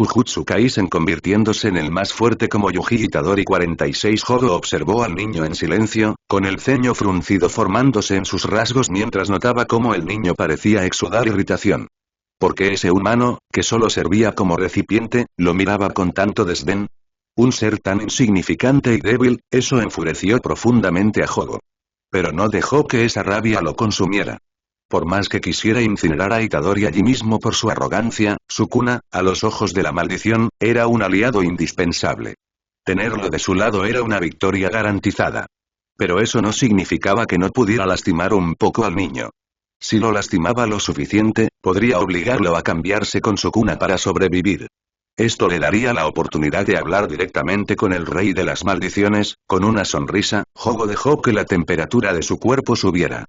Jujutsu Kaisen convirtiéndose en el más fuerte como Yuji Itadori 46. Jogo observó al niño en silencio, con el ceño fruncido formándose en sus rasgos mientras notaba cómo el niño parecía exudar irritación. Porque ese humano, que solo servía como recipiente, lo miraba con tanto desdén. Un ser tan insignificante y débil, eso enfureció profundamente a Jogo. Pero no dejó que esa rabia lo consumiera. Por más que quisiera incinerar a Itadori allí mismo por su arrogancia, Sukuna, a los ojos de la maldición, era un aliado indispensable. Tenerlo de su lado era una victoria garantizada. Pero eso no significaba que no pudiera lastimar un poco al niño. Si lo lastimaba lo suficiente, podría obligarlo a cambiarse con Sukuna para sobrevivir. Esto le daría la oportunidad de hablar directamente con el rey de las maldiciones. Con una sonrisa, Jogo dejó que la temperatura de su cuerpo subiera.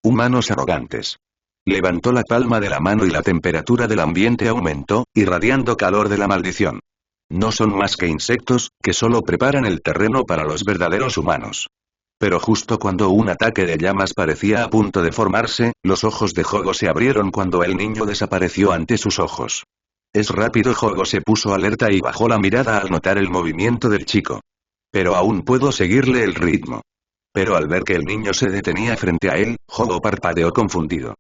Humanos arrogantes. Levantó la palma de la mano y la temperatura del ambiente aumentó, irradiando calor de la maldición. No son más que insectos, que solo preparan el terreno para los verdaderos humanos. Pero justo cuando un ataque de llamas parecía a punto de formarse, los ojos de Jogo se abrieron cuando el niño desapareció ante sus ojos. Es rápido. Jogo se puso alerta y bajó la mirada al notar el movimiento del chico. Pero aún puedo seguirle el ritmo. Pero al ver que el niño se detenía frente a él, Jogo parpadeó confundido.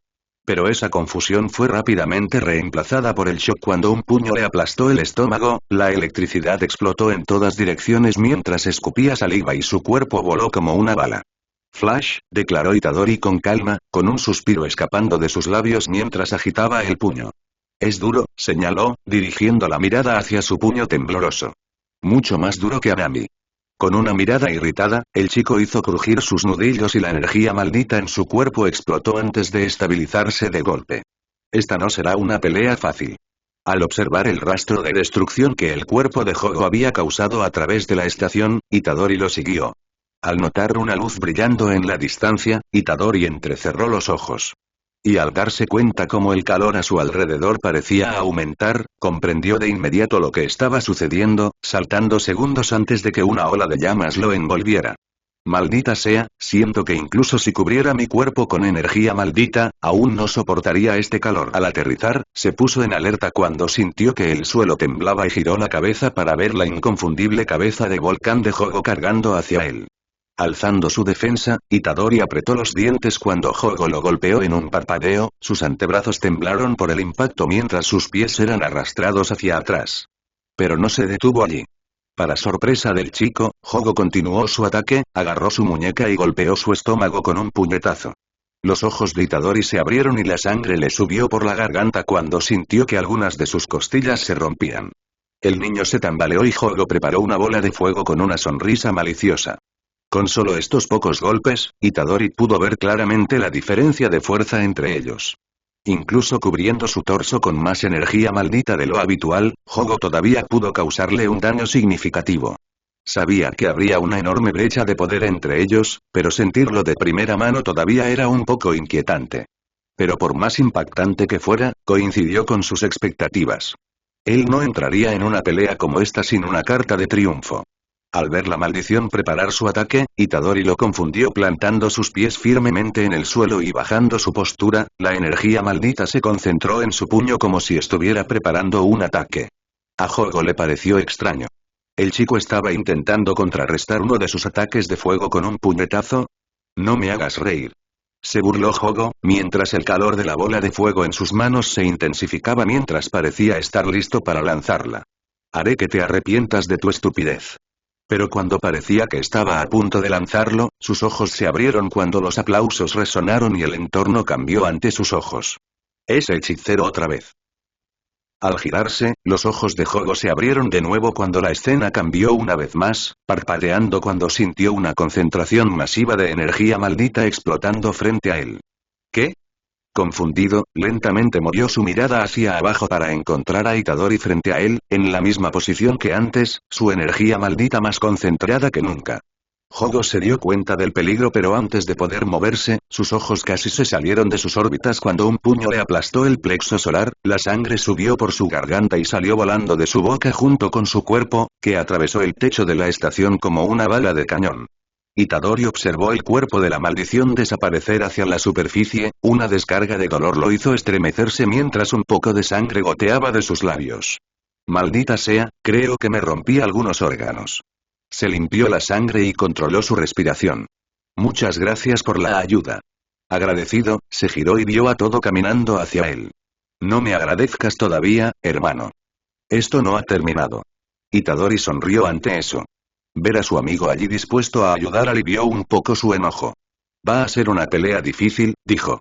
Pero esa confusión fue rápidamente reemplazada por el shock cuando un puño le aplastó el estómago, la electricidad explotó en todas direcciones mientras escupía saliva y su cuerpo voló como una bala. Flash, declaró Itadori con calma, con un suspiro escapando de sus labios mientras agitaba el puño. Es duro, señaló, dirigiendo la mirada hacia su puño tembloroso. Mucho más duro que Anami. Con una mirada irritada, el chico hizo crujir sus nudillos y la energía maldita en su cuerpo explotó antes de estabilizarse de golpe. Esta no será una pelea fácil. Al observar el rastro de destrucción que el cuerpo de Jogo había causado a través de la estación, Itadori lo siguió. Al notar una luz brillando en la distancia, Itadori entrecerró los ojos. Y al darse cuenta cómo el calor a su alrededor parecía aumentar, comprendió de inmediato lo que estaba sucediendo, saltando segundos antes de que una ola de llamas lo envolviera. Maldita sea, siento que incluso si cubriera mi cuerpo con energía maldita, aún no soportaría este calor. Al aterrizar, se puso en alerta cuando sintió que el suelo temblaba y giró la cabeza para ver la inconfundible cabeza de volcán de Jogo cargando hacia él. Alzando su defensa, Itadori apretó los dientes cuando Jogo lo golpeó en un parpadeo, sus antebrazos temblaron por el impacto mientras sus pies eran arrastrados hacia atrás. Pero no se detuvo allí. Para sorpresa del chico, Jogo continuó su ataque, agarró su muñeca y golpeó su estómago con un puñetazo. Los ojos de Itadori se abrieron y la sangre le subió por la garganta cuando sintió que algunas de sus costillas se rompían. El niño se tambaleó y Jogo preparó una bola de fuego con una sonrisa maliciosa. Con solo estos pocos golpes, Itadori pudo ver claramente la diferencia de fuerza entre ellos. Incluso cubriendo su torso con más energía maldita de lo habitual, Jogo todavía pudo causarle un daño significativo. Sabía que habría una enorme brecha de poder entre ellos, pero sentirlo de primera mano todavía era un poco inquietante. Pero por más impactante que fuera, coincidió con sus expectativas. Él no entraría en una pelea como esta sin una carta de triunfo. Al ver la maldición preparar su ataque, Itadori lo confundió plantando sus pies firmemente en el suelo y bajando su postura, la energía maldita se concentró en su puño como si estuviera preparando un ataque. A Jogo le pareció extraño. ¿El chico estaba intentando contrarrestar uno de sus ataques de fuego con un puñetazo? No me hagas reír. Se burló Jogo, mientras el calor de la bola de fuego en sus manos se intensificaba mientras parecía estar listo para lanzarla. Haré que te arrepientas de tu estupidez. Pero cuando parecía que estaba a punto de lanzarlo, sus ojos se abrieron cuando los aplausos resonaron y el entorno cambió ante sus ojos. Ese hechicero otra vez. Al girarse, los ojos de Jogo se abrieron de nuevo cuando la escena cambió una vez más, parpadeando cuando sintió una concentración masiva de energía maldita explotando frente a él. ¿Qué? Confundido, lentamente movió su mirada hacia abajo para encontrar a Itadori frente a él, en la misma posición que antes, su energía maldita más concentrada que nunca. Jogo se dio cuenta del peligro pero antes de poder moverse, sus ojos casi se salieron de sus órbitas cuando un puño le aplastó el plexo solar, la sangre subió por su garganta y salió volando de su boca junto con su cuerpo, que atravesó el techo de la estación como una bala de cañón. Itadori observó el cuerpo de la maldición desaparecer hacia la superficie, una descarga de dolor lo hizo estremecerse mientras un poco de sangre goteaba de sus labios. Maldita sea, creo que me rompí algunos órganos. Se limpió la sangre y controló su respiración. Muchas gracias por la ayuda. Agradecido, se giró y vio a Todo caminando hacia él. No me agradezcas todavía, hermano. Esto no ha terminado. Itadori sonrió ante eso. Ver a su amigo allí dispuesto a ayudar alivió un poco su enojo. Va a ser una pelea difícil, dijo.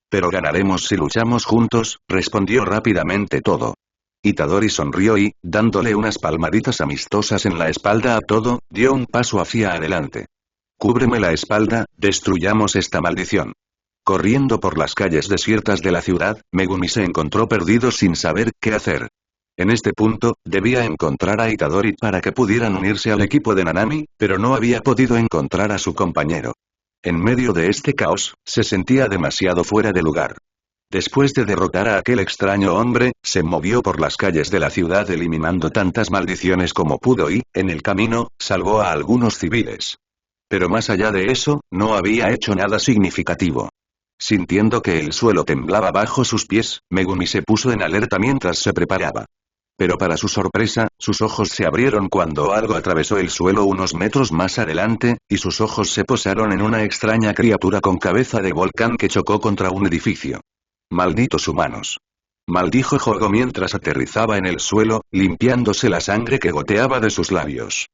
Pero ganaremos si luchamos juntos, respondió rápidamente Todo. Itadori sonrió y, dándole unas palmaditas amistosas en la espalda a Todo, dio un paso hacia adelante. Cúbreme la espalda, destruyamos esta maldición. Corriendo por las calles desiertas de la ciudad, Megumi se encontró perdido sin saber qué hacer. En este punto, debía encontrar a Itadori para que pudieran unirse al equipo de Nanami, pero no había podido encontrar a su compañero. En medio de este caos, se sentía demasiado fuera de lugar. Después de derrotar a aquel extraño hombre, se movió por las calles de la ciudad eliminando tantas maldiciones como pudo y, en el camino, salvó a algunos civiles. Pero más allá de eso, no había hecho nada significativo. Sintiendo que el suelo temblaba bajo sus pies, Megumi se puso en alerta mientras se preparaba. Pero para su sorpresa, sus ojos se abrieron cuando algo atravesó el suelo unos metros más adelante, y sus ojos se posaron en una extraña criatura con cabeza de volcán que chocó contra un edificio. Malditos humanos. Maldijo Jogo mientras aterrizaba en el suelo, limpiándose la sangre que goteaba de sus labios.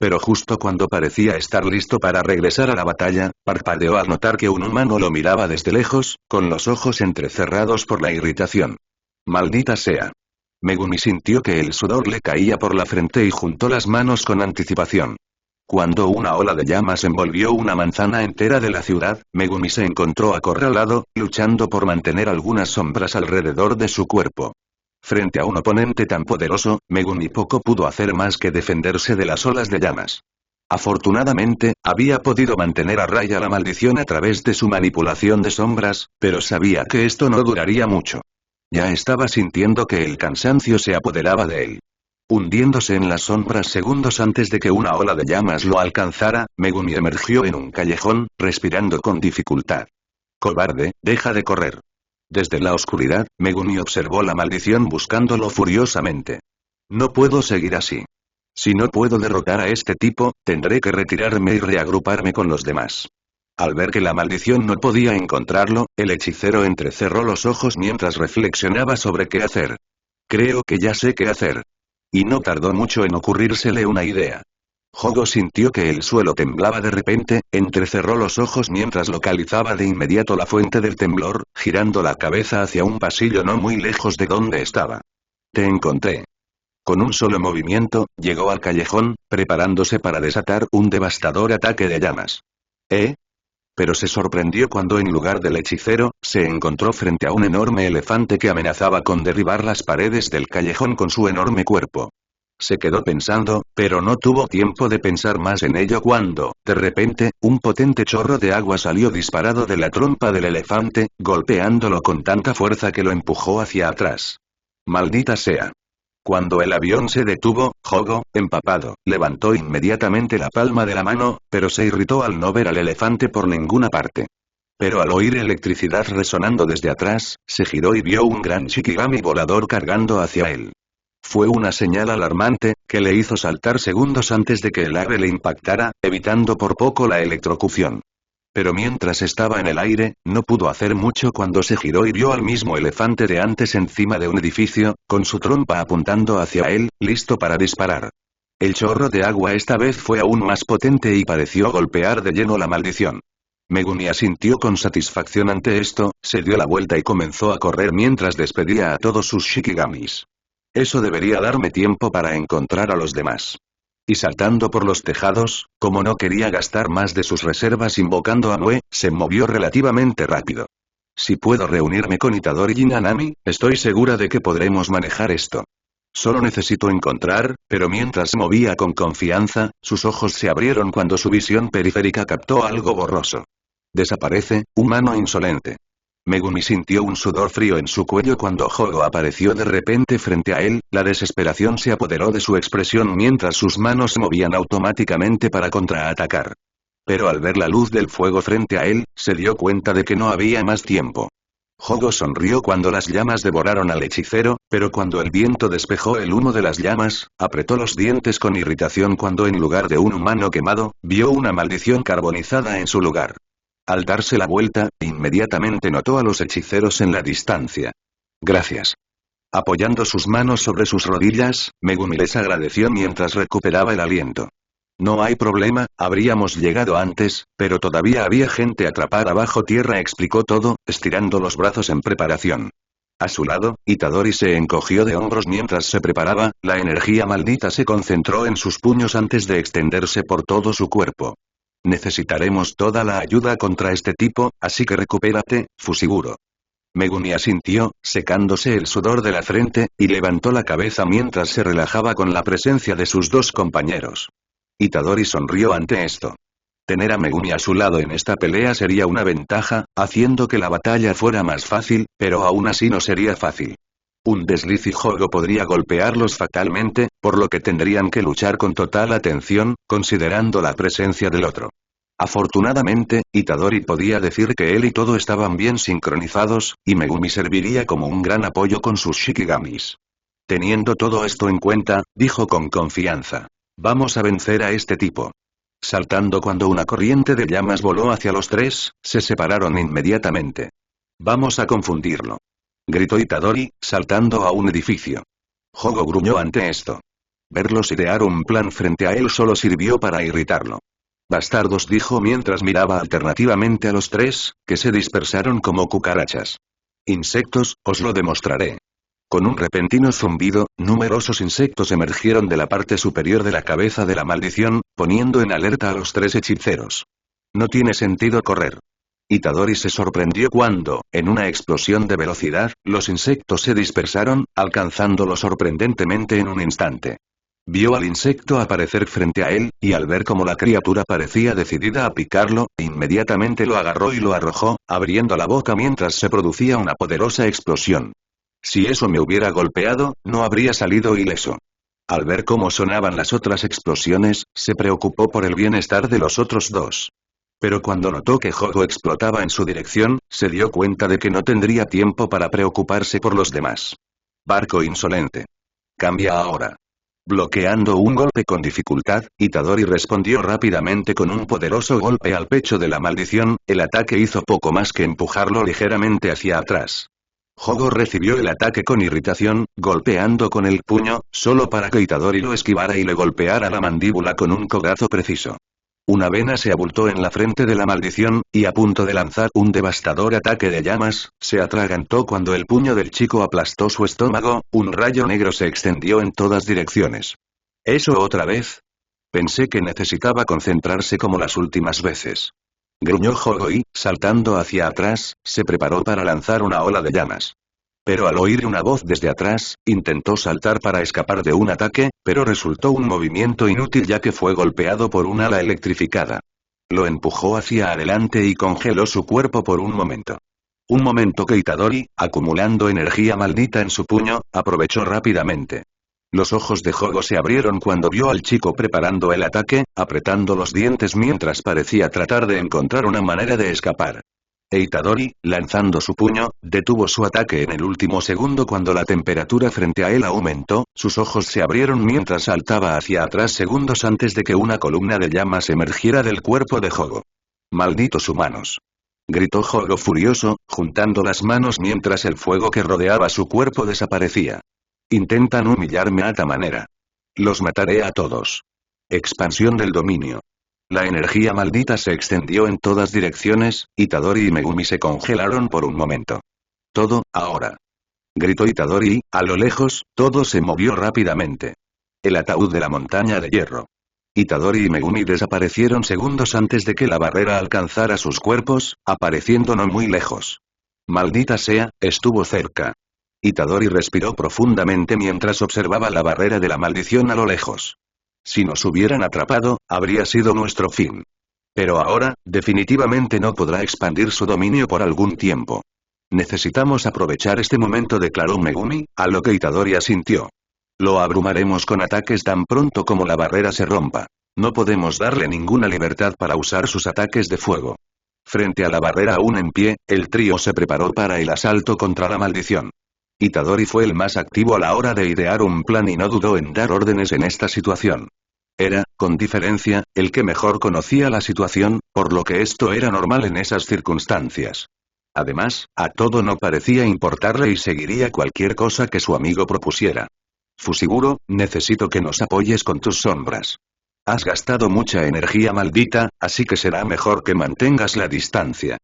Pero justo cuando parecía estar listo para regresar a la batalla, parpadeó al notar que un humano lo miraba desde lejos, con los ojos entrecerrados por la irritación. Maldita sea. Megumi sintió que el sudor le caía por la frente y juntó las manos con anticipación. Cuando una ola de llamas envolvió una manzana entera de la ciudad, Megumi se encontró acorralado, luchando por mantener algunas sombras alrededor de su cuerpo. Frente a un oponente tan poderoso, Megumi poco pudo hacer más que defenderse de las olas de llamas. Afortunadamente, había podido mantener a raya la maldición a través de su manipulación de sombras, pero sabía que esto no duraría mucho. Ya estaba sintiendo que el cansancio se apoderaba de él. Hundiéndose en las sombras segundos antes de que una ola de llamas lo alcanzara, Megumi emergió en un callejón, respirando con dificultad. Cobarde, deja de correr. Desde la oscuridad, Megumi observó la maldición buscándolo furiosamente. No puedo seguir así. Si no puedo derrotar a este tipo, tendré que retirarme y reagruparme con los demás. Al ver que la maldición no podía encontrarlo, el hechicero entrecerró los ojos mientras reflexionaba sobre qué hacer. Creo que ya sé qué hacer. Y no tardó mucho en ocurrírsele una idea. Jogo sintió que el suelo temblaba de repente, entrecerró los ojos mientras localizaba de inmediato la fuente del temblor, girando la cabeza hacia un pasillo no muy lejos de donde estaba. Te encontré. Con un solo movimiento, llegó al callejón, preparándose para desatar un devastador ataque de llamas. ¿Eh? Pero se sorprendió cuando en lugar del hechicero, se encontró frente a un enorme elefante que amenazaba con derribar las paredes del callejón con su enorme cuerpo. Se quedó pensando, pero no tuvo tiempo de pensar más en ello cuando, de repente, un potente chorro de agua salió disparado de la trompa del elefante, golpeándolo con tanta fuerza que lo empujó hacia atrás. Maldita sea. Cuando el avión se detuvo, Jogo, empapado, levantó inmediatamente la palma de la mano, pero se irritó al no ver al elefante por ninguna parte. Pero al oír electricidad resonando desde atrás, se giró y vio un gran Shikigami volador cargando hacia él. Fue una señal alarmante, que le hizo saltar segundos antes de que el ave le impactara, evitando por poco la electrocución. Pero mientras estaba en el aire, no pudo hacer mucho cuando se giró y vio al mismo elefante de antes encima de un edificio, con su trompa apuntando hacia él, listo para disparar. El chorro de agua esta vez fue aún más potente y pareció golpear de lleno la maldición. Megumi asintió con satisfacción ante esto, se dio la vuelta y comenzó a correr mientras despedía a todos sus Shikigamis. Eso debería darme tiempo para encontrar a los demás. Y saltando por los tejados, como no quería gastar más de sus reservas invocando a Mue, se movió relativamente rápido. Si puedo reunirme con Itadori y Nanami, estoy segura de que podremos manejar esto. Solo necesito encontrar, pero mientras se movía con confianza, sus ojos se abrieron cuando su visión periférica captó algo borroso. Desaparece, humano insolente. Megumi sintió un sudor frío en su cuello cuando Jogo apareció de repente frente a él, la desesperación se apoderó de su expresión mientras sus manos se movían automáticamente para contraatacar. Pero al ver la luz del fuego frente a él, se dio cuenta de que no había más tiempo. Jogo sonrió cuando las llamas devoraron al hechicero, pero cuando el viento despejó el humo de las llamas, apretó los dientes con irritación cuando en lugar de un humano quemado, vio una maldición carbonizada en su lugar. Al darse la vuelta, inmediatamente notó a los hechiceros en la distancia. Gracias. Apoyando sus manos sobre sus rodillas, Megumi les agradeció mientras recuperaba el aliento. No hay problema, habríamos llegado antes, pero todavía había gente atrapada bajo tierra, explicó todo, estirando los brazos en preparación. A su lado, Itadori se encogió de hombros mientras se preparaba, la energía maldita se concentró en sus puños antes de extenderse por todo su cuerpo. Necesitaremos toda la ayuda contra este tipo, así que recupérate, Fushiguro. Megumi asintió, secándose el sudor de la frente, y levantó la cabeza mientras se relajaba con la presencia de sus dos compañeros. Itadori sonrió ante esto. Tener a Megumi a su lado en esta pelea sería una ventaja, haciendo que la batalla fuera más fácil, pero aún así no sería fácil. Un desliz y Jogo podría golpearlos fatalmente, por lo que tendrían que luchar con total atención, considerando la presencia del otro. Afortunadamente, Itadori podía decir que él y todo estaban bien sincronizados, y Megumi serviría como un gran apoyo con sus Shikigamis. Teniendo todo esto en cuenta, dijo con confianza. Vamos a vencer a este tipo. Saltando cuando una corriente de llamas voló hacia los tres, se separaron inmediatamente. Vamos a confundirlo. Gritó Itadori, saltando a un edificio. Jogo gruñó ante esto. Verlos idear un plan frente a él solo sirvió para irritarlo. Bastardos, dijo mientras miraba alternativamente a los tres, que se dispersaron como cucarachas. Insectos, os lo demostraré. Con un repentino zumbido, numerosos insectos emergieron de la parte superior de la cabeza de la maldición, poniendo en alerta a los tres hechiceros. No tiene sentido correr. Itadori se sorprendió cuando, en una explosión de velocidad, los insectos se dispersaron, alcanzándolo sorprendentemente en un instante. Vio al insecto aparecer frente a él, y al ver cómo la criatura parecía decidida a picarlo, inmediatamente lo agarró y lo arrojó, abriendo la boca mientras se producía una poderosa explosión. Si eso me hubiera golpeado, no habría salido ileso. Al ver cómo sonaban las otras explosiones, se preocupó por el bienestar de los otros dos. Pero cuando notó que Jogo explotaba en su dirección, se dio cuenta de que no tendría tiempo para preocuparse por los demás. Barco insolente. Cambia ahora. Bloqueando un golpe con dificultad, Itadori respondió rápidamente con un poderoso golpe al pecho de la maldición, el ataque hizo poco más que empujarlo ligeramente hacia atrás. Jogo recibió el ataque con irritación, golpeando con el puño, solo para que Itadori lo esquivara y le golpeara la mandíbula con un codazo preciso. Una vena se abultó en la frente de la maldición, y a punto de lanzar un devastador ataque de llamas, se atragantó cuando el puño del chico aplastó su estómago, un rayo negro se extendió en todas direcciones. ¿Eso otra vez? Pensé que necesitaba concentrarse como las últimas veces. Gruñó Jogo y, saltando hacia atrás, se preparó para lanzar una ola de llamas. Pero al oír una voz desde atrás, intentó saltar para escapar de un ataque, pero resultó un movimiento inútil ya que fue golpeado por un ala electrificada. Lo empujó hacia adelante y congeló su cuerpo por un momento. Un momento que Itadori, acumulando energía maldita en su puño, aprovechó rápidamente. Los ojos de Jogo se abrieron cuando vio al chico preparando el ataque, apretando los dientes mientras parecía tratar de encontrar una manera de escapar. Itadori, lanzando su puño, detuvo su ataque en el último segundo cuando la temperatura frente a él aumentó, sus ojos se abrieron mientras saltaba hacia atrás segundos antes de que una columna de llamas emergiera del cuerpo de Jogo. ¡Malditos humanos! Gritó Jogo furioso, juntando las manos mientras el fuego que rodeaba su cuerpo desaparecía. Intentan humillarme a ta manera. Los mataré a todos. Expansión del dominio. La energía maldita se extendió en todas direcciones, Itadori y Megumi se congelaron por un momento. Todo, ahora. Gritó Itadori y, a lo lejos, todo se movió rápidamente. El ataúd de la montaña de hierro. Itadori y Megumi desaparecieron segundos antes de que la barrera alcanzara sus cuerpos, apareciendo no muy lejos. Maldita sea, estuvo cerca. Itadori respiró profundamente mientras observaba la barrera de la maldición a lo lejos. Si nos hubieran atrapado, habría sido nuestro fin. Pero ahora, definitivamente no podrá expandir su dominio por algún tiempo. Necesitamos aprovechar este momento, declaró Megumi, a lo que Itadori asintió. Lo abrumaremos con ataques tan pronto como la barrera se rompa. No podemos darle ninguna libertad para usar sus ataques de fuego. Frente a la barrera aún en pie, el trío se preparó para el asalto contra la maldición. Itadori fue el más activo a la hora de idear un plan y no dudó en dar órdenes en esta situación. Era, con diferencia, el que mejor conocía la situación, por lo que esto era normal en esas circunstancias. Además, a todo no parecía importarle y seguiría cualquier cosa que su amigo propusiera. Fushiguro, necesito que nos apoyes con tus sombras. Has gastado mucha energía maldita, así que será mejor que mantengas la distancia.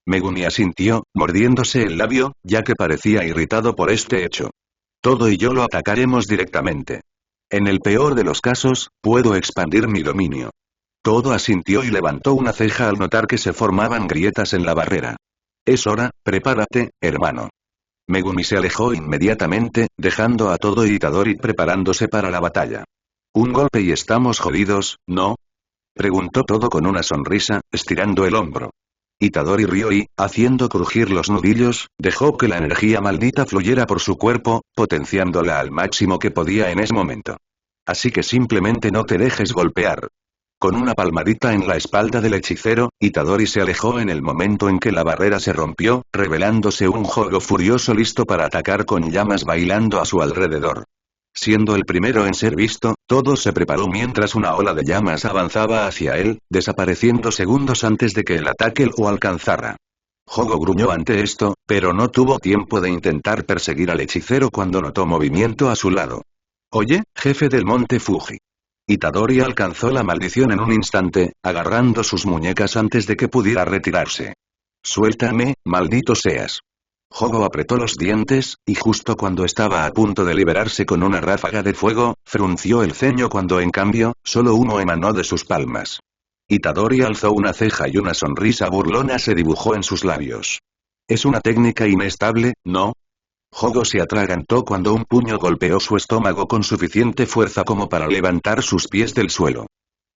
Megumi asintió, mordiéndose el labio, ya que parecía irritado por este hecho. Todo y yo lo atacaremos directamente. En el peor de los casos, puedo expandir mi dominio. Todo asintió y levantó una ceja al notar que se formaban grietas en la barrera. Es hora, prepárate, hermano. Megumi se alejó inmediatamente, dejando a Todo y Itadori preparándose para la batalla. Un golpe y estamos jodidos, ¿no? Preguntó Todo con una sonrisa, estirando el hombro. Itadori rió y, haciendo crujir los nudillos, dejó que la energía maldita fluyera por su cuerpo, potenciándola al máximo que podía en ese momento. Así que simplemente no te dejes golpear. Con una palmadita en la espalda del hechicero, Itadori se alejó en el momento en que la barrera se rompió, revelándose un Hogo furioso listo para atacar con llamas bailando a su alrededor. Siendo el primero en ser visto, Todo se preparó mientras una ola de llamas avanzaba hacia él, desapareciendo segundos antes de que el ataque lo alcanzara. Hogo gruñó ante esto, pero no tuvo tiempo de intentar perseguir al hechicero cuando notó movimiento a su lado. Oye, jefe del monte Fuji. Itadori alcanzó la maldición en un instante, agarrando sus muñecas antes de que pudiera retirarse. Suéltame, maldito seas. Hogo apretó los dientes, y justo cuando estaba a punto de liberarse con una ráfaga de fuego, frunció el ceño cuando en cambio, solo uno emanó de sus palmas. Itadori alzó una ceja y una sonrisa burlona se dibujó en sus labios. Es una técnica inestable, ¿no? Hogo se atragantó cuando un puño golpeó su estómago con suficiente fuerza como para levantar sus pies del suelo.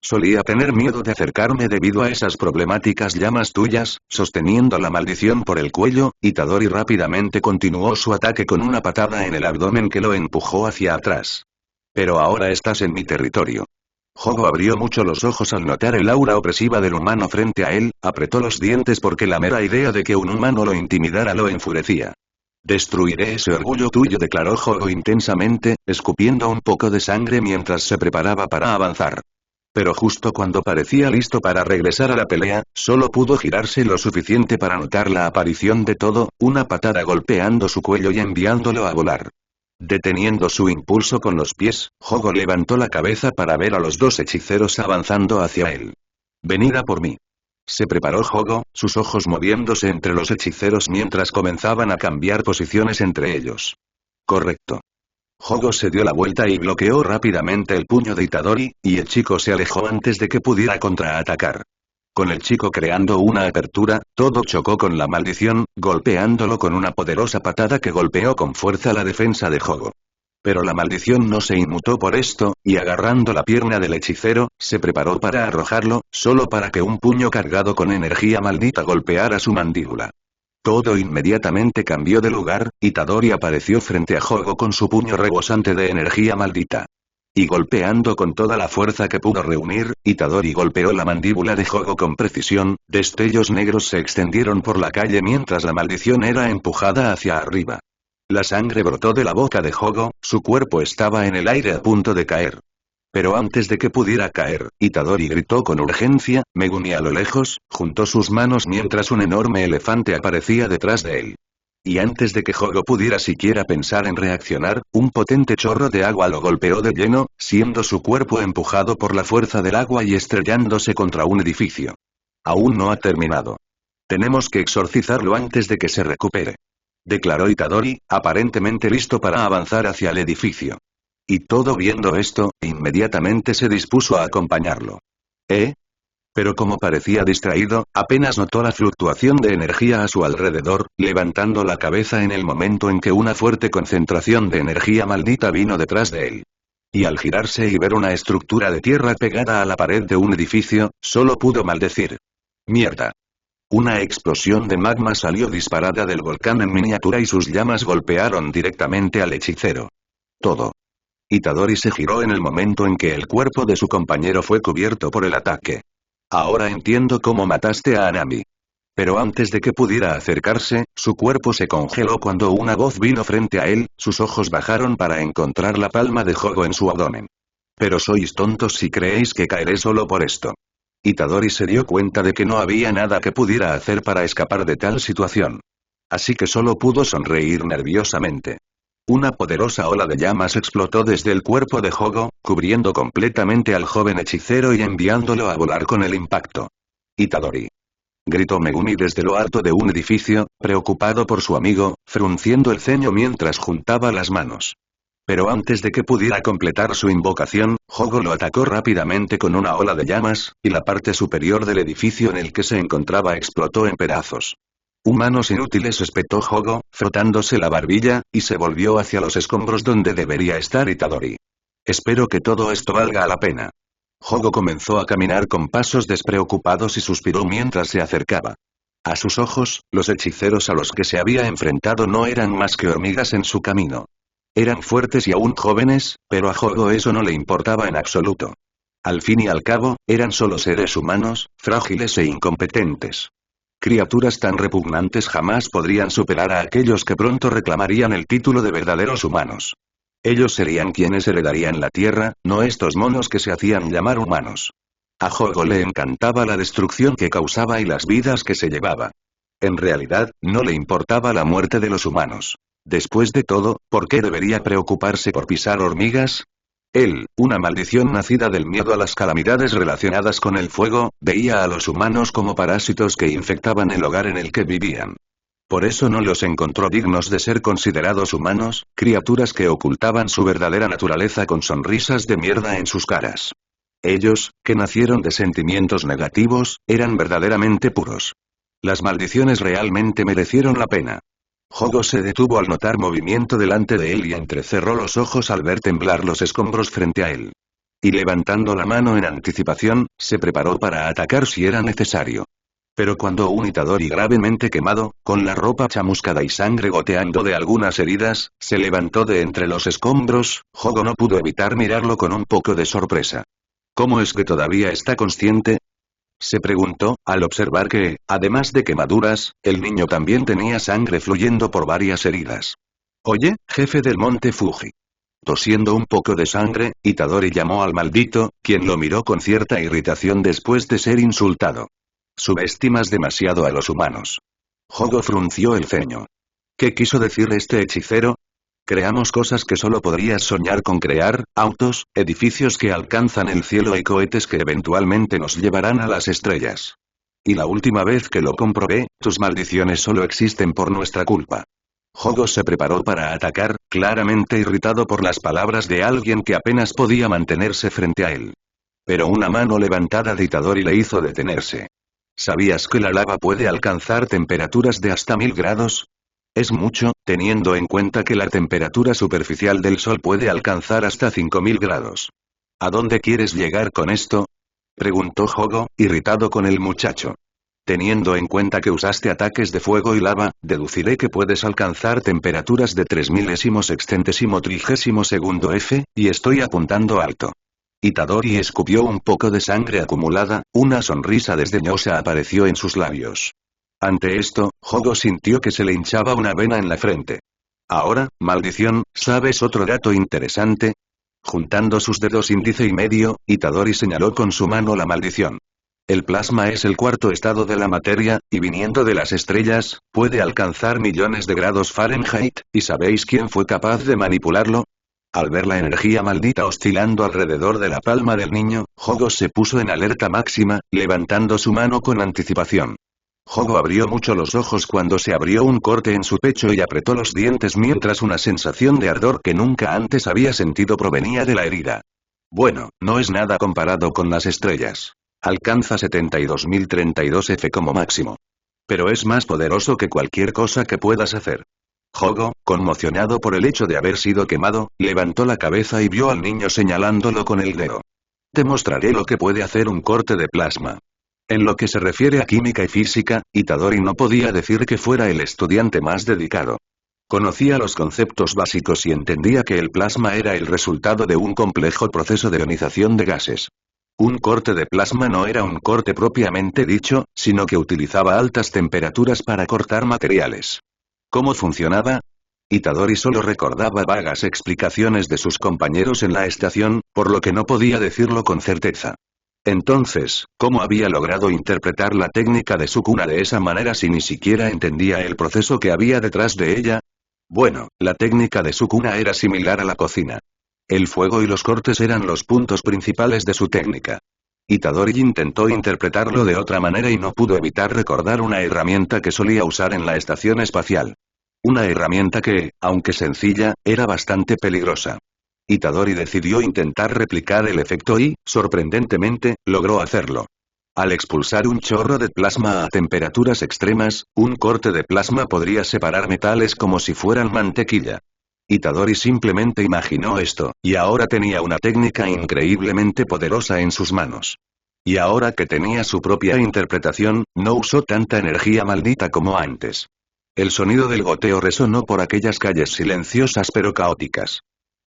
Solía tener miedo de acercarme debido a esas problemáticas llamas tuyas, sosteniendo la maldición por el cuello, Itadori rápidamente continuó su ataque con una patada en el abdomen que lo empujó hacia atrás. Pero ahora estás en mi territorio. Hogo abrió mucho los ojos al notar el aura opresiva del humano frente a él, apretó los dientes porque la mera idea de que un humano lo intimidara lo enfurecía. Destruiré ese orgullo tuyo, declaró Hogo intensamente, escupiendo un poco de sangre mientras se preparaba para avanzar. Pero justo cuando parecía listo para regresar a la pelea, solo pudo girarse lo suficiente para notar la aparición de Todo, una patada golpeando su cuello y enviándolo a volar. Deteniendo su impulso con los pies, Hogo levantó la cabeza para ver a los dos hechiceros avanzando hacia él. Venid a por mí. Se preparó Hogo, sus ojos moviéndose entre los hechiceros mientras comenzaban a cambiar posiciones entre ellos. Correcto. Hogo se dio la vuelta y bloqueó rápidamente el puño de Itadori, y el chico se alejó antes de que pudiera contraatacar. Con el chico creando una apertura, Todo chocó con la maldición, golpeándolo con una poderosa patada que golpeó con fuerza la defensa de Hogo. Pero la maldición no se inmutó por esto, y agarrando la pierna del hechicero, se preparó para arrojarlo, solo para que un puño cargado con energía maldita golpeara su mandíbula. Todo inmediatamente cambió de lugar, y Itadori apareció frente a Hogo con su puño rebosante de energía maldita. Y golpeando con toda la fuerza que pudo reunir, Itadori golpeó la mandíbula de Hogo con precisión, destellos negros se extendieron por la calle mientras la maldición era empujada hacia arriba. La sangre brotó de la boca de Hogo, su cuerpo estaba en el aire a punto de caer. Pero antes de que pudiera caer, Itadori gritó con urgencia, Megumi a lo lejos, juntó sus manos mientras un enorme elefante aparecía detrás de él. Y antes de que Hogo pudiera siquiera pensar en reaccionar, un potente chorro de agua lo golpeó de lleno, siendo su cuerpo empujado por la fuerza del agua y estrellándose contra un edificio. Aún no ha terminado. Tenemos que exorcizarlo antes de que se recupere. Declaró Itadori, aparentemente listo para avanzar hacia el edificio. Y Todo viendo esto, inmediatamente se dispuso a acompañarlo. Pero como parecía distraído, apenas notó la fluctuación de energía a su alrededor, levantando la cabeza en el momento en que una fuerte concentración de energía maldita vino detrás de él. Y al girarse y ver una estructura de tierra pegada a la pared de un edificio, solo pudo maldecir. ¡Mierda! Una explosión de magma salió disparada del volcán en miniatura y sus llamas golpearon directamente al hechicero. Todo. Itadori se giró en el momento en que el cuerpo de su compañero fue cubierto por el ataque. Ahora entiendo cómo mataste a Anami. Pero antes de que pudiera acercarse, su cuerpo se congeló cuando una voz vino frente a él, sus ojos bajaron para encontrar la palma de Jogo en su abdomen. Pero sois tontos si creéis que caeré solo por esto. Itadori se dio cuenta de que no había nada que pudiera hacer para escapar de tal situación. Así que solo pudo sonreír nerviosamente. Una poderosa ola de llamas explotó desde el cuerpo de Jogo, cubriendo completamente al joven hechicero y enviándolo a volar con el impacto. Itadori. Gritó Megumi desde lo alto de un edificio, preocupado por su amigo, frunciendo el ceño mientras juntaba las manos. Pero antes de que pudiera completar su invocación, Jogo lo atacó rápidamente con una ola de llamas, y la parte superior del edificio en el que se encontraba explotó en pedazos. Humanos inútiles, espetó Jogo, frotándose la barbilla, y se volvió hacia los escombros donde debería estar Itadori. Espero que todo esto valga la pena. Jogo comenzó a caminar con pasos despreocupados y suspiró mientras se acercaba. A sus ojos, los hechiceros a los que se había enfrentado no eran más que hormigas en su camino. Eran fuertes y aún jóvenes, pero a Jogo eso no le importaba en absoluto. Al fin y al cabo, eran solo seres humanos, frágiles e incompetentes. Criaturas tan repugnantes jamás podrían superar a aquellos que pronto reclamarían el título de verdaderos humanos. Ellos serían quienes heredarían la tierra, no estos monos que se hacían llamar humanos. A Jogo le encantaba la destrucción que causaba y las vidas que se llevaba. En realidad, no le importaba la muerte de los humanos. Después de todo, ¿por qué debería preocuparse por pisar hormigas? Él, una maldición nacida del miedo a las calamidades relacionadas con el fuego, veía a los humanos como parásitos que infectaban el hogar en el que vivían. Por eso no los encontró dignos de ser considerados humanos, criaturas que ocultaban su verdadera naturaleza con sonrisas de mierda en sus caras. Ellos, que nacieron de sentimientos negativos, eran verdaderamente puros. Las maldiciones realmente merecieron la pena. Jogo se detuvo al notar movimiento delante de él y entrecerró los ojos al ver temblar los escombros frente a él. Y levantando la mano en anticipación, se preparó para atacar si era necesario. Pero cuando un Itadori gravemente quemado, con la ropa chamuscada y sangre goteando de algunas heridas, se levantó de entre los escombros, Jogo no pudo evitar mirarlo con un poco de sorpresa. ¿Cómo es que todavía está consciente?, se preguntó, al observar que, además de quemaduras, el niño también tenía sangre fluyendo por varias heridas. Oye, jefe del monte Fuji. Tosiendo un poco de sangre, Itadori llamó al maldito, quien lo miró con cierta irritación después de ser insultado. Subestimas demasiado a los humanos. Jogo frunció el ceño. ¿Qué quiso decir este hechicero? Creamos cosas que solo podrías soñar con crear, autos, edificios que alcanzan el cielo y cohetes que eventualmente nos llevarán a las estrellas. Y la última vez que lo comprobé, tus maldiciones solo existen por nuestra culpa. Jogo se preparó para atacar, claramente irritado por las palabras de alguien que apenas podía mantenerse frente a él. Pero una mano levantada de Itadori le hizo detenerse. ¿Sabías que la lava puede alcanzar temperaturas de hasta 1000 grados? Es mucho, teniendo en cuenta que la temperatura superficial del Sol puede alcanzar hasta 5000 grados. ¿A dónde quieres llegar con esto?, preguntó Jogo, irritado con el muchacho. Teniendo en cuenta que usaste ataques de fuego y lava, deduciré que puedes alcanzar temperaturas de 3000°32 F, y estoy apuntando alto. Itadori escupió un poco de sangre acumulada, una sonrisa desdeñosa apareció en sus labios. Ante esto, Jogo sintió que se le hinchaba una vena en la frente. Ahora, maldición, ¿sabes otro dato interesante? Juntando sus dedos índice y medio, Itadori señaló con su mano la maldición. El plasma es el cuarto estado de la materia, y viniendo de las estrellas, puede alcanzar millones de grados Fahrenheit, ¿y sabéis quién fue capaz de manipularlo? Al ver la energía maldita oscilando alrededor de la palma del niño, Jogo se puso en alerta máxima, levantando su mano con anticipación. Jogo abrió mucho los ojos cuando se abrió un corte en su pecho y apretó los dientes mientras una sensación de ardor que nunca antes había sentido provenía de la herida. Bueno, no es nada comparado con las estrellas. Alcanza 72.032 F como máximo. Pero es más poderoso que cualquier cosa que puedas hacer. Jogo, conmocionado por el hecho de haber sido quemado, levantó la cabeza y vio al niño señalándolo con el dedo. Te mostraré lo que puede hacer un corte de plasma. En lo que se refiere a química y física, Itadori no podía decir que fuera el estudiante más dedicado. Conocía los conceptos básicos y entendía que el plasma era el resultado de un complejo proceso de ionización de gases. Un corte de plasma no era un corte propiamente dicho, sino que utilizaba altas temperaturas para cortar materiales. ¿Cómo funcionaba? Itadori solo recordaba vagas explicaciones de sus compañeros en la estación, por lo que no podía decirlo con certeza. Entonces, ¿cómo había logrado interpretar la técnica de Sukuna de esa manera si ni siquiera entendía el proceso que había detrás de ella? Bueno, la técnica de Sukuna era similar a la cocina. El fuego y los cortes eran los puntos principales de su técnica. Itadori intentó interpretarlo de otra manera y no pudo evitar recordar una herramienta que solía usar en la estación espacial. Una herramienta que, aunque sencilla, era bastante peligrosa. Itadori decidió intentar replicar el efecto y, sorprendentemente, logró hacerlo. Al expulsar un chorro de plasma a temperaturas extremas, un corte de plasma podría separar metales como si fueran mantequilla. Itadori simplemente imaginó esto, y ahora tenía una técnica increíblemente poderosa en sus manos. Y ahora que tenía su propia interpretación, no usó tanta energía maldita como antes. El sonido del goteo resonó por aquellas calles silenciosas pero caóticas.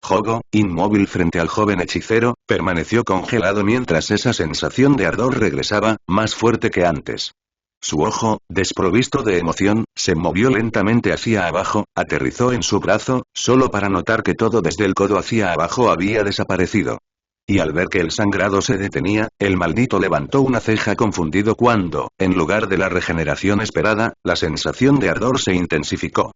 Hogo, inmóvil frente al joven hechicero, permaneció congelado mientras esa sensación de ardor regresaba, más fuerte que antes. Su ojo, desprovisto de emoción, se movió lentamente hacia abajo, aterrizó en su brazo, solo para notar que todo desde el codo hacia abajo había desaparecido. Y al ver que el sangrado se detenía, el maldito levantó una ceja confundido cuando, en lugar de la regeneración esperada, la sensación de ardor se intensificó.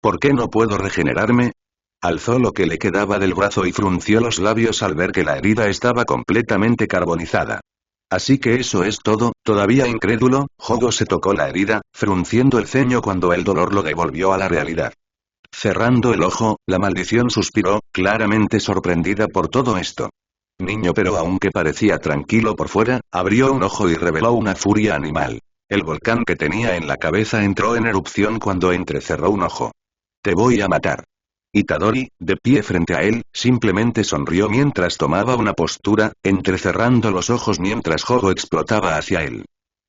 ¿Por qué no puedo regenerarme? Alzó lo que le quedaba del brazo y frunció los labios al ver que la herida estaba completamente carbonizada. Así que eso es todo, todavía incrédulo, Hogo se tocó la herida, frunciendo el ceño cuando el dolor lo devolvió a la realidad. Cerrando el ojo, la maldición suspiró, claramente sorprendida por todo esto. Niño, pero aunque parecía tranquilo por fuera, abrió un ojo y reveló una furia animal. El volcán que tenía en la cabeza entró en erupción cuando entrecerró un ojo. Te voy a matar. Itadori, de pie frente a él, simplemente sonrió mientras tomaba una postura, entrecerrando los ojos mientras Hogo explotaba hacia él.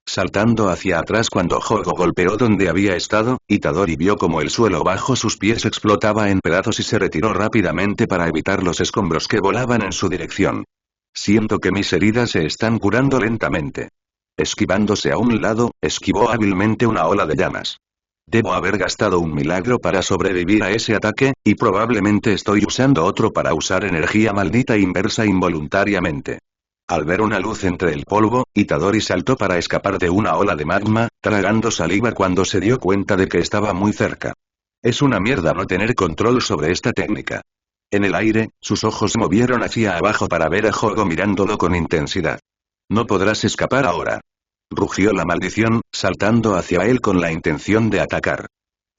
Saltando hacia atrás cuando Hogo golpeó donde había estado, Itadori vio como el suelo bajo sus pies explotaba en pedazos y se retiró rápidamente para evitar los escombros que volaban en su dirección. Siento que mis heridas se están curando lentamente. Esquivándose a un lado, esquivó hábilmente una ola de llamas. Debo haber gastado un milagro para sobrevivir a ese ataque, y probablemente estoy usando otro para usar energía maldita inversa involuntariamente. Al ver una luz entre el polvo, Itadori saltó para escapar de una ola de magma, tragando saliva cuando se dio cuenta de que estaba muy cerca. Es una mierda no tener control sobre esta técnica. En el aire, sus ojos se movieron hacia abajo para ver a Hogo mirándolo con intensidad. No podrás escapar ahora. Rugió la maldición, saltando hacia él con la intención de atacar.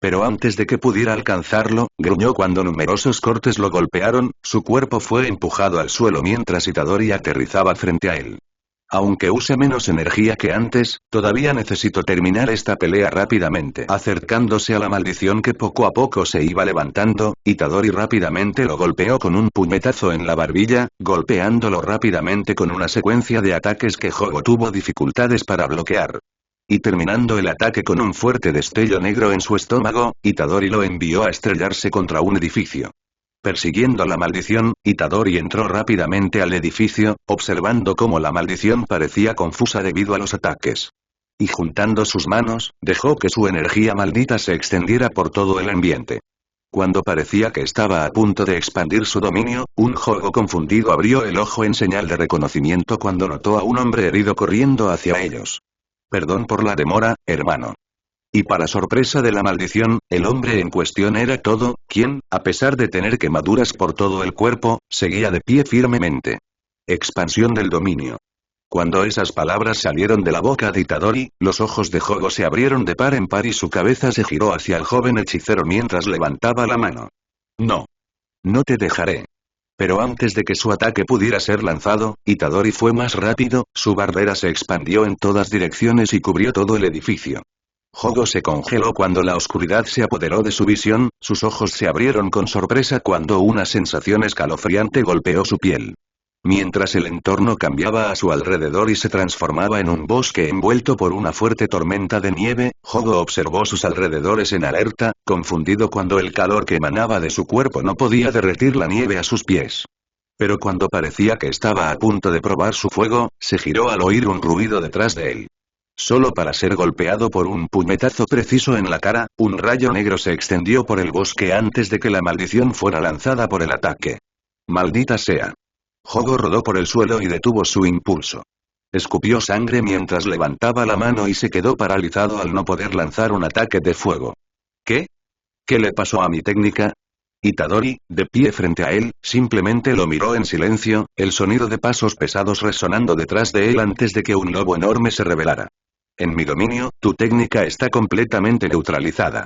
Pero antes de que pudiera alcanzarlo, gruñó cuando numerosos cortes lo golpearon, su cuerpo fue empujado al suelo mientras Itadori aterrizaba frente a él. Aunque use menos energía que antes, todavía necesito terminar esta pelea rápidamente. Acercándose a la maldición que poco a poco se iba levantando, Itadori rápidamente lo golpeó con un puñetazo en la barbilla, golpeándolo rápidamente con una secuencia de ataques que Hogo tuvo dificultades para bloquear. Y terminando el ataque con un fuerte destello negro en su estómago, Itadori lo envió a estrellarse contra un edificio. Persiguiendo la maldición, Itadori entró rápidamente al edificio, observando cómo la maldición parecía confusa debido a los ataques. Y juntando sus manos, dejó que su energía maldita se extendiera por todo el ambiente. Cuando parecía que estaba a punto de expandir su dominio, un Hogo confundido abrió el ojo en señal de reconocimiento cuando notó a un hombre herido corriendo hacia ellos. Perdón por la demora, hermano. Y para sorpresa de la maldición, el hombre en cuestión era Todo, quien, a pesar de tener quemaduras por todo el cuerpo, seguía de pie firmemente. Expansión del dominio. Cuando esas palabras salieron de la boca de Itadori, los ojos de Hogo se abrieron de par en par y su cabeza se giró hacia el joven hechicero mientras levantaba la mano. No. No te dejaré. Pero antes de que su ataque pudiera ser lanzado, Itadori fue más rápido, su barrera se expandió en todas direcciones y cubrió todo el edificio. Hogo se congeló cuando la oscuridad se apoderó de su visión, sus ojos se abrieron con sorpresa cuando una sensación escalofriante golpeó su piel. Mientras el entorno cambiaba a su alrededor y se transformaba en un bosque envuelto por una fuerte tormenta de nieve, Hogo observó sus alrededores en alerta, confundido cuando el calor que emanaba de su cuerpo no podía derretir la nieve a sus pies. Pero cuando parecía que estaba a punto de probar su fuego, se giró al oír un ruido detrás de él. Solo para ser golpeado por un puñetazo preciso en la cara, un rayo negro se extendió por el bosque antes de que la maldición fuera lanzada por el ataque. ¡Maldita sea! Jogo rodó por el suelo y detuvo su impulso. Escupió sangre mientras levantaba la mano y se quedó paralizado al no poder lanzar un ataque de fuego. ¿Qué? ¿Qué le pasó a mi técnica? Itadori, de pie frente a él, simplemente lo miró en silencio, el sonido de pasos pesados resonando detrás de él antes de que un lobo enorme se revelara. En mi dominio, tu técnica está completamente neutralizada.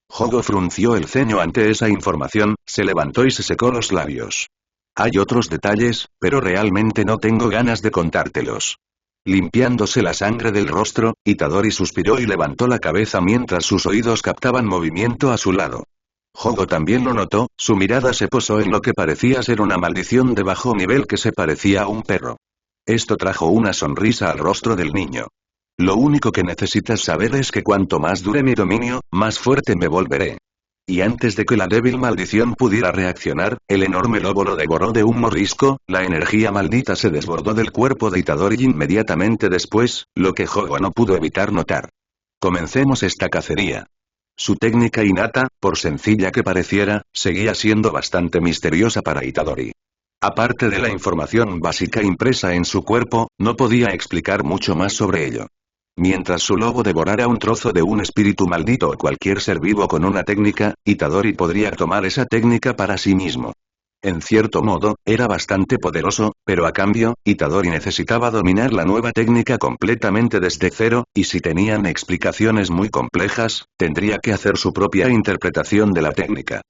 Jogo frunció el ceño ante esa información, se levantó y se secó los labios. Hay otros detalles, pero realmente no tengo ganas de contártelos. Limpiándose la sangre del rostro, Itadori suspiró y levantó la cabeza mientras sus oídos captaban movimiento a su lado. Jogo también lo notó, su mirada se posó en lo que parecía ser una maldición de bajo nivel que se parecía a un perro. Esto trajo una sonrisa al rostro del niño. Lo único que necesitas saber es que cuanto más dure mi dominio, más fuerte me volveré. Y antes de que la débil maldición pudiera reaccionar, el enorme lobo lo devoró de un mordisco, la energía maldita se desbordó del cuerpo de Itadori inmediatamente después, lo que Jogo no pudo evitar notar. Comencemos esta cacería. Su técnica innata, por sencilla que pareciera, seguía siendo bastante misteriosa para Itadori. Aparte de la información básica impresa en su cuerpo, no podía explicar mucho más sobre ello. Mientras su lobo devorara un trozo de un espíritu maldito o cualquier ser vivo con una técnica, Itadori podría tomar esa técnica para sí mismo. En cierto modo, era bastante poderoso, pero a cambio, Itadori necesitaba dominar la nueva técnica completamente desde cero, y si tenían explicaciones muy complejas, tendría que hacer su propia interpretación de la técnica.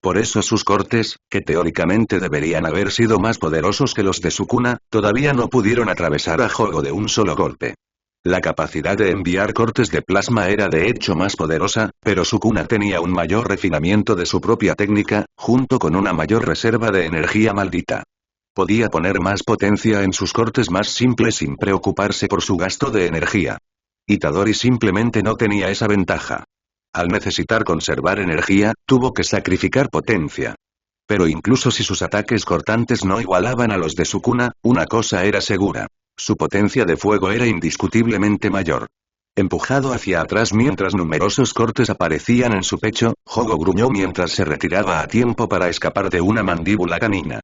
Por eso sus cortes, que teóricamente deberían haber sido más poderosos que los de Sukuna, todavía no pudieron atravesar a Jogo de un solo golpe. La capacidad de enviar cortes de plasma era de hecho más poderosa, pero Sukuna tenía un mayor refinamiento de su propia técnica, junto con una mayor reserva de energía maldita. Podía poner más potencia en sus cortes más simples sin preocuparse por su gasto de energía. Itadori simplemente no tenía esa ventaja. Al necesitar conservar energía, tuvo que sacrificar potencia. Pero incluso si sus ataques cortantes no igualaban a los de Sukuna, una cosa era segura. Su potencia de fuego era indiscutiblemente mayor. Empujado hacia atrás mientras numerosos cortes aparecían en su pecho, Jogo gruñó mientras se retiraba a tiempo para escapar de una mandíbula canina.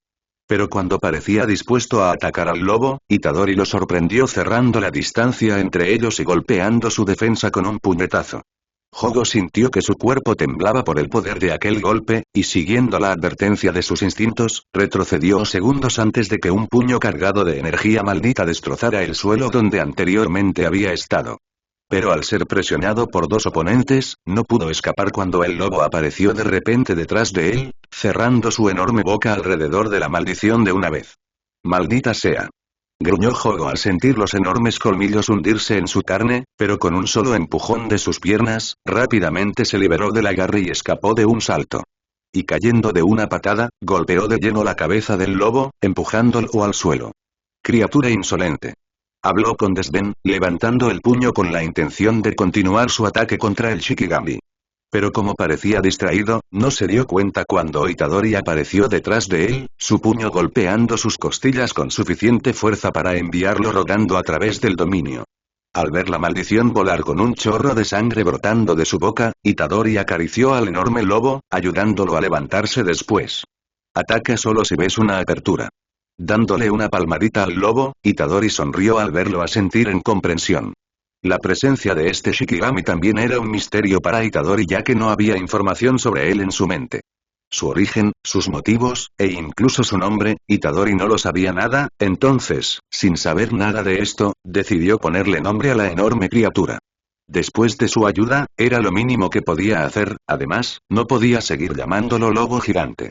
Pero cuando parecía dispuesto a atacar al lobo, Itadori lo sorprendió cerrando la distancia entre ellos y golpeando su defensa con un puñetazo. Jogo sintió que su cuerpo temblaba por el poder de aquel golpe, y siguiendo la advertencia de sus instintos, retrocedió segundos antes de que un puño cargado de energía maldita destrozara el suelo donde anteriormente había estado. Pero al ser presionado por dos oponentes, no pudo escapar cuando el lobo apareció de repente detrás de él, cerrando su enorme boca alrededor de la maldición de una vez. ¡Maldita sea! Gruñó Jogo al sentir los enormes colmillos hundirse en su carne, pero con un solo empujón de sus piernas, rápidamente se liberó del agarre y escapó de un salto. Y cayendo de una patada, golpeó de lleno la cabeza del lobo, empujándolo al suelo. Criatura insolente. Habló con desdén, levantando el puño con la intención de continuar su ataque contra el Shikigami. Pero como parecía distraído, no se dio cuenta cuando Itadori apareció detrás de él, su puño golpeando sus costillas con suficiente fuerza para enviarlo rodando a través del dominio. Al ver la maldición volar con un chorro de sangre brotando de su boca, Itadori acarició al enorme lobo, ayudándolo a levantarse después. Ataca solo si ves una apertura. Dándole una palmadita al lobo, Itadori sonrió al verlo asentir en comprensión. La presencia de este Shikigami también era un misterio para Itadori ya que no había información sobre él en su mente. Su origen, sus motivos, e incluso su nombre, Itadori no lo sabía nada, entonces, sin saber nada de esto, decidió ponerle nombre a la enorme criatura. Después de su ayuda, era lo mínimo que podía hacer, además, no podía seguir llamándolo lobo gigante.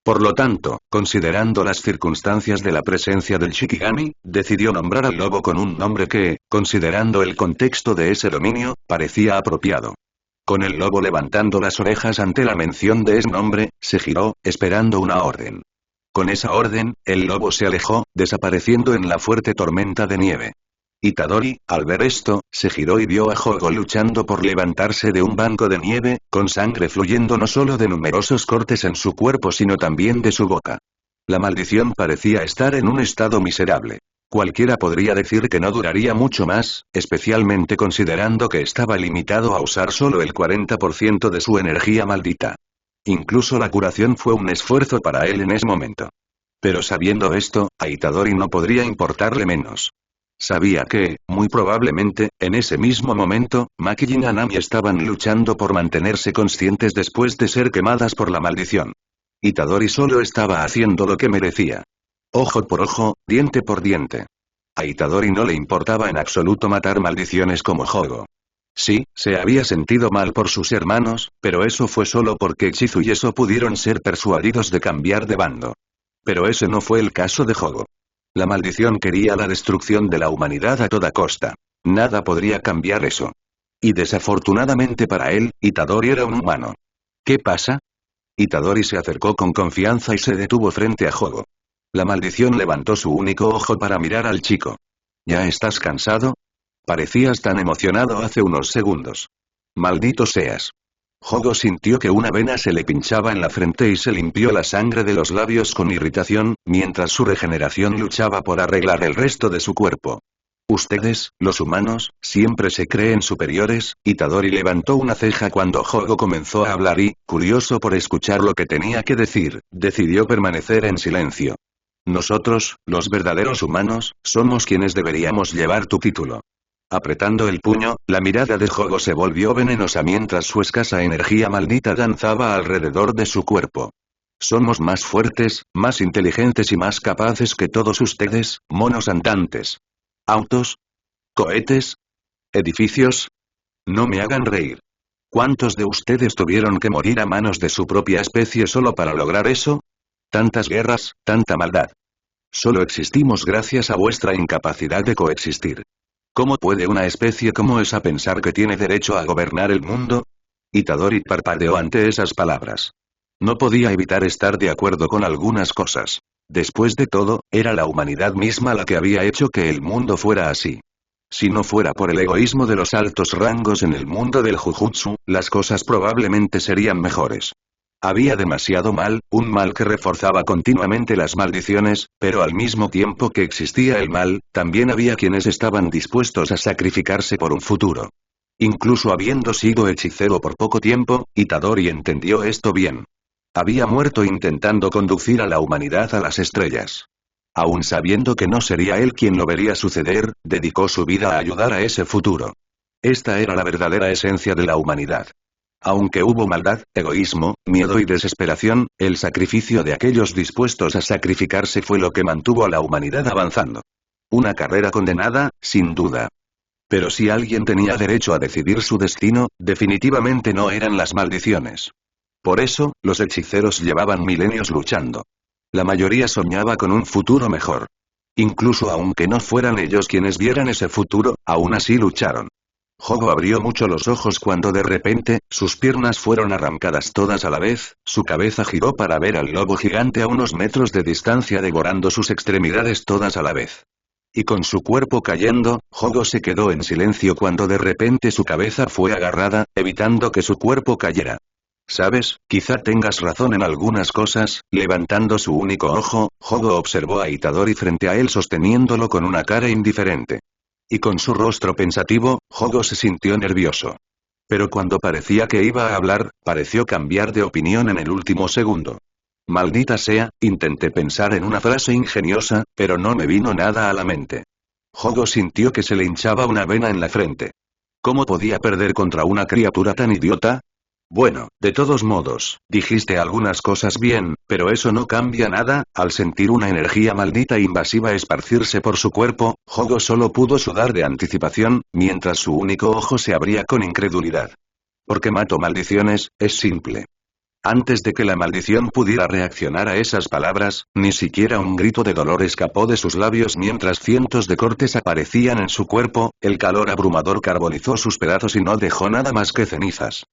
Por lo tanto, considerando las circunstancias de la presencia del Shikigami, decidió nombrar al lobo con un nombre que, considerando el contexto de ese dominio, parecía apropiado. Con el lobo levantando las orejas ante la mención de ese nombre, se giró, esperando una orden. Con esa orden, el lobo se alejó, desapareciendo en la fuerte tormenta de nieve. Itadori, al ver esto, se giró y vio a Jogo luchando por levantarse de un banco de nieve, con sangre fluyendo no solo de numerosos cortes en su cuerpo sino también de su boca. La maldición parecía estar en un estado miserable. Cualquiera podría decir que no duraría mucho más, especialmente considerando que estaba limitado a usar solo el 40% de su energía maldita. Incluso la curación fue un esfuerzo para él en ese momento. Pero sabiendo esto, a Itadori no podría importarle menos. Sabía que, muy probablemente, en ese mismo momento, Maki y Nanami estaban luchando por mantenerse conscientes después de ser quemadas por la maldición. Itadori solo estaba haciendo lo que merecía. Ojo por ojo, diente por diente. A Itadori no le importaba en absoluto matar maldiciones como Hogo. Sí, se había sentido mal por sus hermanos, pero eso fue solo porque Chizu y eso pudieron ser persuadidos de cambiar de bando. Pero ese no fue el caso de Hogo. La maldición quería la destrucción de la humanidad a toda costa. Nada podría cambiar eso. Y desafortunadamente para él, Itadori era un humano. ¿Qué pasa? Itadori se acercó con confianza y se detuvo frente a Hogo. La maldición levantó su único ojo para mirar al chico. ¿Ya estás cansado? Parecías tan emocionado hace unos segundos. Maldito seas. Hogo sintió que una vena se le pinchaba en la frente y se limpió la sangre de los labios con irritación, mientras su regeneración luchaba por arreglar el resto de su cuerpo. Ustedes, los humanos, siempre se creen superiores. Itadori levantó una ceja cuando Hogo comenzó a hablar y, curioso por escuchar lo que tenía que decir, decidió permanecer en silencio. Nosotros, los verdaderos humanos, somos quienes deberíamos llevar tu título. Apretando el puño, la mirada de Hogo se volvió venenosa mientras su escasa energía maldita danzaba alrededor de su cuerpo. Somos más fuertes, más inteligentes y más capaces que todos ustedes, monos andantes. ¿Autos? ¿Cohetes? ¿Edificios? No me hagan reír. ¿Cuántos de ustedes tuvieron que morir a manos de su propia especie solo para lograr eso? Tantas guerras, tanta maldad. Solo existimos gracias a vuestra incapacidad de coexistir. ¿Cómo puede una especie como esa pensar que tiene derecho a gobernar el mundo? Itadori parpadeó ante esas palabras. No podía evitar estar de acuerdo con algunas cosas. Después de todo, era la humanidad misma la que había hecho que el mundo fuera así. Si no fuera por el egoísmo de los altos rangos en el mundo del Jujutsu, las cosas probablemente serían mejores. Había demasiado mal, un mal que reforzaba continuamente las maldiciones, pero al mismo tiempo que existía el mal, también había quienes estaban dispuestos a sacrificarse por un futuro. Incluso habiendo sido hechicero por poco tiempo, Itadori entendió esto bien. Había muerto intentando conducir a la humanidad a las estrellas. Aún sabiendo que no sería él quien lo vería suceder, dedicó su vida a ayudar a ese futuro. Esta era la verdadera esencia de la humanidad. Aunque hubo maldad, egoísmo, miedo y desesperación, el sacrificio de aquellos dispuestos a sacrificarse fue lo que mantuvo a la humanidad avanzando. Una carrera condenada, sin duda. Pero si alguien tenía derecho a decidir su destino, definitivamente no eran las maldiciones. Por eso, los hechiceros llevaban milenios luchando. La mayoría soñaba con un futuro mejor. Incluso aunque no fueran ellos quienes vieran ese futuro, aún así lucharon. Hogo abrió mucho los ojos cuando de repente, sus piernas fueron arrancadas todas a la vez, su cabeza giró para ver al lobo gigante a unos metros de distancia devorando sus extremidades todas a la vez. Y con su cuerpo cayendo, Hogo se quedó en silencio cuando de repente su cabeza fue agarrada, evitando que su cuerpo cayera. ¿Sabes? Quizá tengas razón en algunas cosas. Levantando su único ojo, Hogo observó a Itadori frente a él sosteniéndolo con una cara indiferente. Y con su rostro pensativo, Hogo se sintió nervioso. Pero cuando parecía que iba a hablar, pareció cambiar de opinión en el último segundo. Maldita sea, intenté pensar en una frase ingeniosa, pero no me vino nada a la mente. Hogo sintió que se le hinchaba una vena en la frente. ¿Cómo podía perder contra una criatura tan idiota? Bueno, de todos modos, dijiste algunas cosas bien, pero eso no cambia nada. Al sentir una energía maldita invasiva esparcirse por su cuerpo, Hogo solo pudo sudar de anticipación, mientras su único ojo se abría con incredulidad. ¿Por qué mato maldiciones? Es simple. Antes de que la maldición pudiera reaccionar a esas palabras, ni siquiera un grito de dolor escapó de sus labios mientras cientos de cortes aparecían en su cuerpo, el calor abrumador carbonizó sus pedazos y no dejó nada más que cenizas.